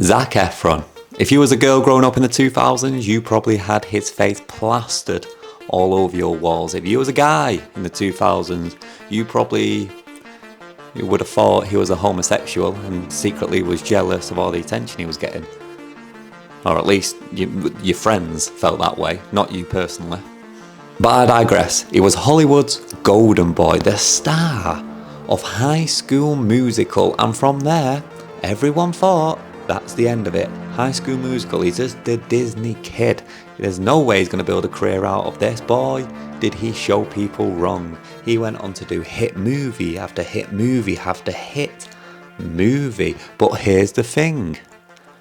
Zac Efron. If you was a girl growing up in the 2000s, you probably had his face plastered all over your walls. If you was a guy in the 2000s, you would have thought he was a homosexual and secretly was jealous of all the attention he was getting. Or at least your friends felt that way, not you personally. But I digress. He was Hollywood's golden boy, the star of High School Musical, and from there, everyone thought that's the end of it. High School Musical, he's just a Disney kid. There's no way he's going to build a career out of this. Boy, did he show people wrong. He went on to do hit movie after hit movie after hit movie. But here's the thing.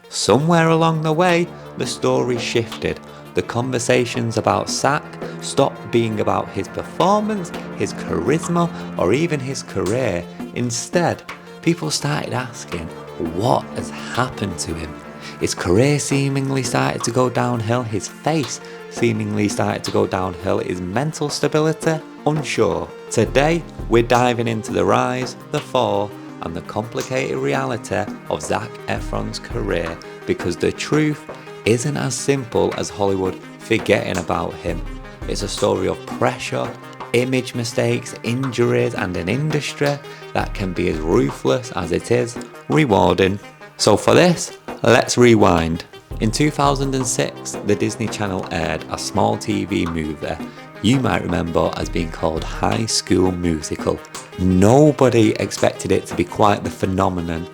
Somewhere along the way, the story shifted. The conversations about Zac stopped being about his performance, his charisma, or even his career. Instead, people started asking, what has happened to him? His career seemingly started to go downhill, his face seemingly started to go downhill, his mental stability, unsure. Today, we're diving into the rise, the fall, and the complicated reality of Zac Efron's career, because the truth isn't as simple as Hollywood forgetting about him. It's a story of pressure, image mistakes, injuries, and an industry that can be as ruthless as it is rewarding. So for this, let's rewind. In 2006, the Disney Channel aired a small TV movie you might remember as being called High School Musical. Nobody expected it to be quite the phenomenon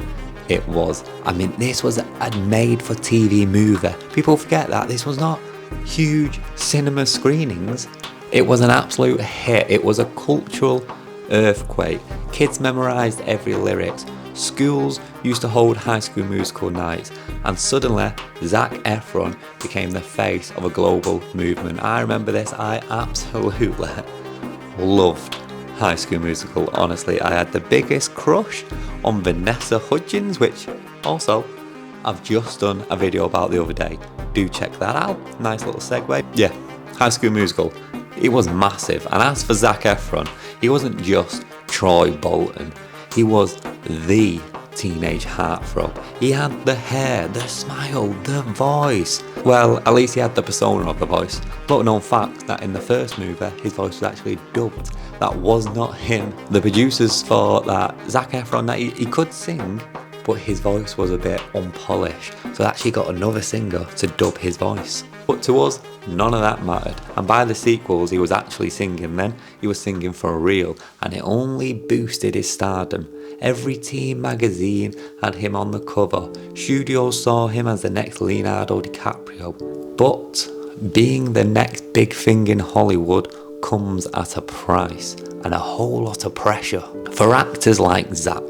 it was. I mean, this was a made-for-TV movie. People forget that. This was not huge cinema screenings. It was an absolute hit. It was a cultural earthquake. Kids memorised every lyrics. Schools used to hold High School Musical nights, and suddenly Zac Efron became the face of a global movement. I remember this. I absolutely loved High School Musical. Honestly, I had the biggest crush on Vanessa Hudgens, which also I've just done a video about the other day. Do check that out. Nice little segue. Yeah, High School Musical. It was massive. And as for Zac Efron, he wasn't just Troy Bolton. He was the teenage heartthrob. He had the hair, the smile, the voice. Well, at least he had the persona of the voice. Little known fact that in the first movie, his voice was actually dubbed. That was not him. The producers thought that Zac Efron, that he could sing, but his voice was a bit unpolished. So they actually got another singer to dub his voice. But to us, none of that mattered. And by the sequels, he was actually singing then. He was singing for real. And it only boosted his stardom. Every teen magazine had him on the cover. Studios saw him as the next Leonardo DiCaprio. But being the next big thing in Hollywood comes at a price and a whole lot of pressure. For actors like Zac,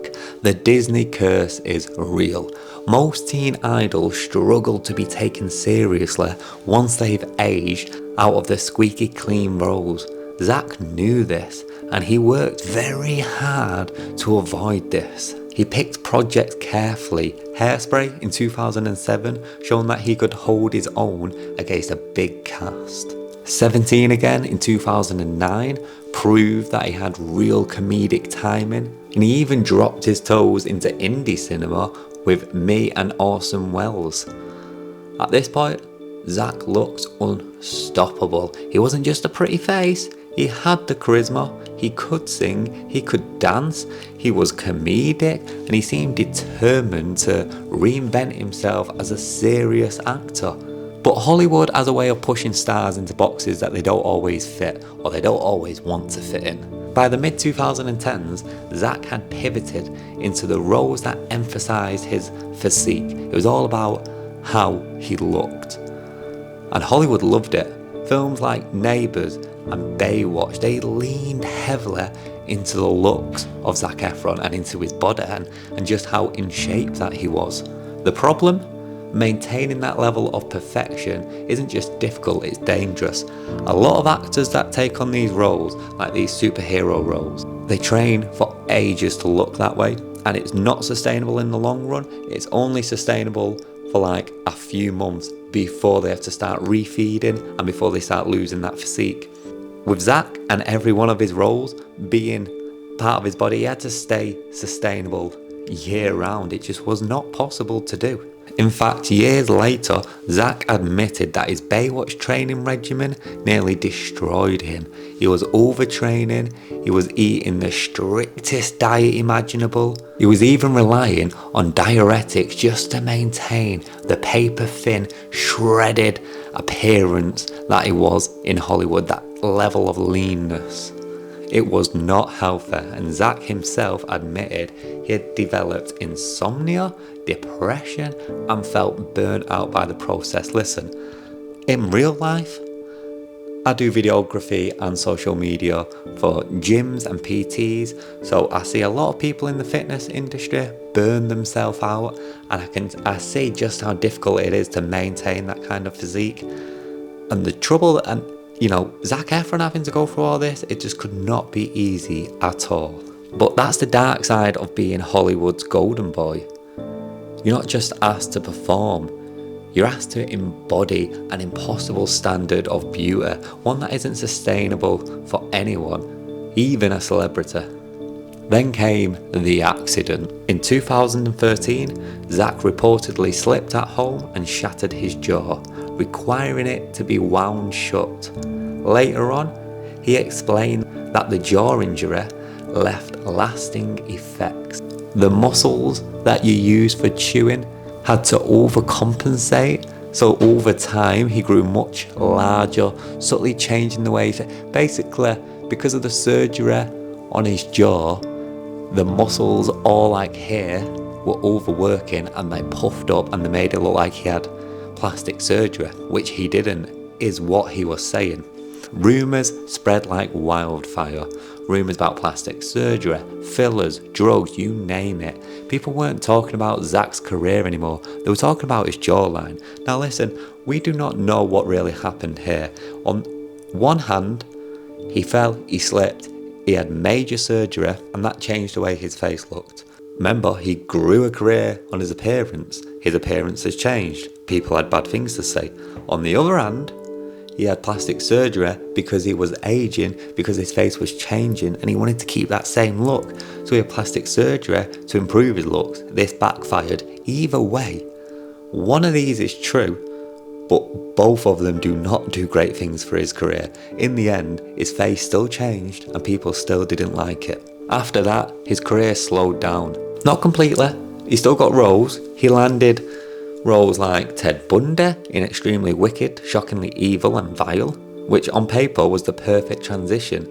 the Disney curse is real. Most teen idols struggle to be taken seriously once they've aged out of the squeaky clean roles. Zac knew this, and he worked very hard to avoid this. He picked projects carefully. Hairspray in 2007 showing that he could hold his own against a big cast. 17 again in 2009 proved that he had real comedic timing, and he even dropped his toes into indie cinema with Me and Orson Welles. At this point, Zac looked unstoppable. He wasn't just a pretty face, he had the charisma, he could sing, he could dance, he was comedic, and he seemed determined to reinvent himself as a serious actor. But Hollywood has a way of pushing stars into boxes that they don't always fit, or they don't always want to fit in. By the mid-2010s, Zac had pivoted into the roles that emphasised his physique. It was all about how he looked. And Hollywood loved it. Films like Neighbours and Baywatch, they leaned heavily into the looks of Zac Efron and into his body and just how in shape that he was. The problem? Maintaining that level of perfection isn't just difficult, it's dangerous. A lot of actors that take on these roles, like these superhero roles, they train for ages to look that way, and it's not sustainable in the long run. It's only sustainable for like a few months before they have to start refeeding and before they start losing that physique. With Zac and every one of his roles being part of his body, he had to stay sustainable year round. It just was not possible to do. In fact, years later, Zac admitted that his Baywatch training regimen nearly destroyed him. He was overtraining, he was eating the strictest diet imaginable. He was even relying on diuretics just to maintain the paper-thin, shredded appearance that he was in Hollywood, that level of leanness. It was not healthy, and Zac himself admitted he had developed insomnia, depression, and felt burnt out by the process. Listen, in real life, I do videography and social media for gyms and PTs, so I see a lot of people in the fitness industry burn themselves out, and I see just how difficult it is to maintain that kind of physique. And the trouble, and Zac Efron having to go through all this, it just could not be easy at all. But that's the dark side of being Hollywood's golden boy. You're not just asked to perform, you're asked to embody an impossible standard of beauty, one that isn't sustainable for anyone, even a celebrity. Then came the accident. In 2013, Zac reportedly slipped at home and shattered his jaw, requiring it to be wound shut. Later on, he explained that the jaw injury left lasting effects. The muscles that you use for chewing had to overcompensate, so over time he grew much larger, subtly changing the way basically, because of the surgery on his jaw, the muscles all like here were overworking and they puffed up and they made it look like he had plastic surgery, which he didn't, is what he was saying. Rumours spread like wildfire. Rumours about plastic surgery, fillers, drugs, you name it. People weren't talking about Zac's career anymore, they were talking about his jawline. Now listen, we do not know what really happened here. On one hand, he fell, he slipped, he had major surgery, and that changed the way his face looked. Remember, he grew a career on his appearance. His appearance has changed. People had bad things to say. On the other hand, he had plastic surgery because he was aging, because his face was changing, and he wanted to keep that same look. So he had plastic surgery to improve his looks. This backfired. Either way, one of these is true, but both of them do not do great things for his career. In the end, his face still changed and people still didn't like it. After that, his career slowed down. Not completely, he still got roles. He landed roles like Ted Bundy in Extremely Wicked, Shockingly Evil and Vile, which on paper was the perfect transition.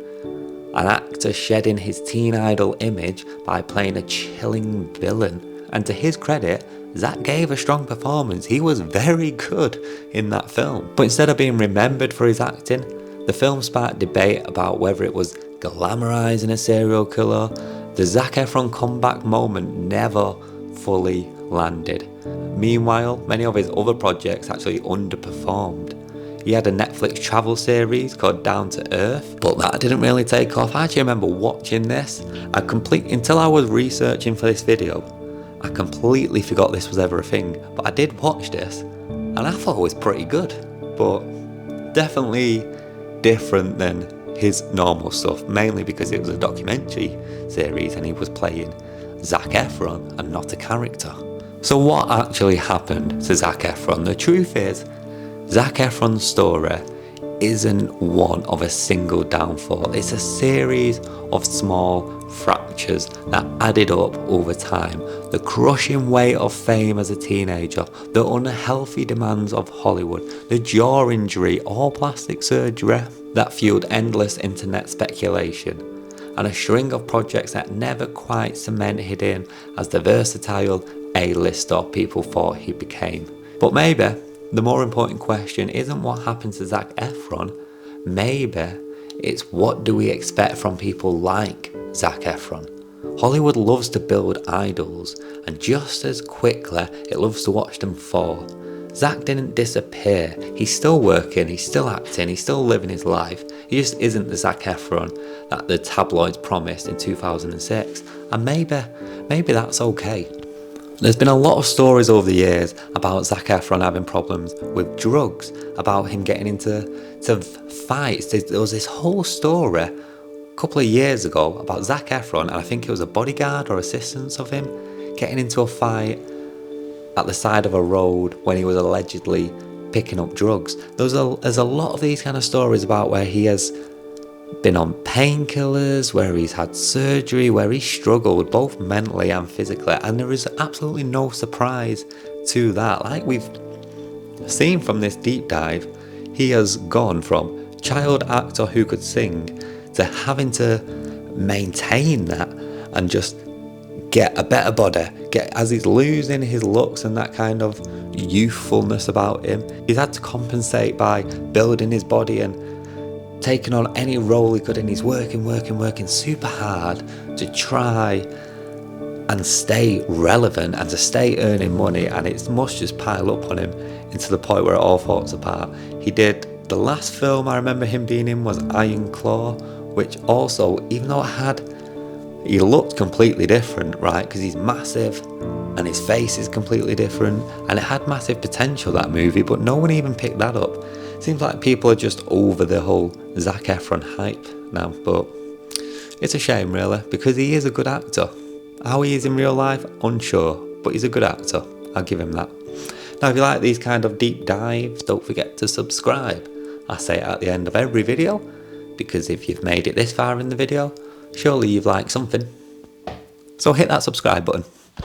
An actor shedding his teen idol image by playing a chilling villain. And to his credit, Zac gave a strong performance. He was very good in that film. But instead of being remembered for his acting, the film sparked debate about whether it was glamorizing a serial killer. The Zac Efron comeback moment never fully landed. Meanwhile, many of his other projects actually underperformed. He had a Netflix travel series called Down to Earth, but that didn't really take off. I actually remember watching this. Until I was researching for this video, I completely forgot this was ever a thing. But I did watch this, and I thought it was pretty good. But definitely different than his normal stuff, mainly because it was a documentary series and he was playing Zac Efron and not a character. So what actually happened to Zac Efron? The truth is, Zac Efron's story isn't one of a single downfall. It's a series of small fractures that added up over time. The crushing weight of fame as a teenager, the unhealthy demands of Hollywood, the jaw injury or plastic surgery that fueled endless internet speculation, and a string of projects that never quite cemented him as the versatile A-lister people thought he became. But maybe the more important question isn't what happened to Zac Efron, maybe it's what do we expect from people like Zac Efron. Hollywood loves to build idols, and just as quickly it loves to watch them fall. Zac didn't disappear. He's still working, he's still acting, he's still living his life. He just isn't the Zac Efron that the tabloids promised in 2006, and maybe that's okay. There's been a lot of stories over the years about Zac Efron having problems with drugs, about him getting into fights. There was this whole story a couple of years ago about Zac Efron, and I think it was a bodyguard or assistants of him, getting into a fight at the side of a road when he was allegedly picking up drugs. There's a lot of these kind of stories about where he has been on painkillers, where he's had surgery, where he struggled both mentally and physically, and there is absolutely no surprise to that. Like we've seen from this deep dive, he has gone from child actor who could sing to having to maintain that and just get a better body, as he's losing his looks and that kind of youthfulness about him. He's had to compensate by building his body and taking on any role he could, and he's working super hard to try and stay relevant and to stay earning money, and it must just pile up on him into the point where it all falls apart. He did, the last film I remember him being in was Iron Claw, which also, even though he looked completely different, right, because he's massive and his face is completely different, and it had massive potential, that movie, but no one even picked that up. Seems like people are just over the whole Zac Efron hype now, but it's a shame really, because he is a good actor. How he is in real life, unsure, but he's a good actor, I'll give him that. Now if you like these kind of deep dives, don't forget to subscribe. I say it at the end of every video, because if you've made it this far in the video, surely you've liked something. So hit that subscribe button.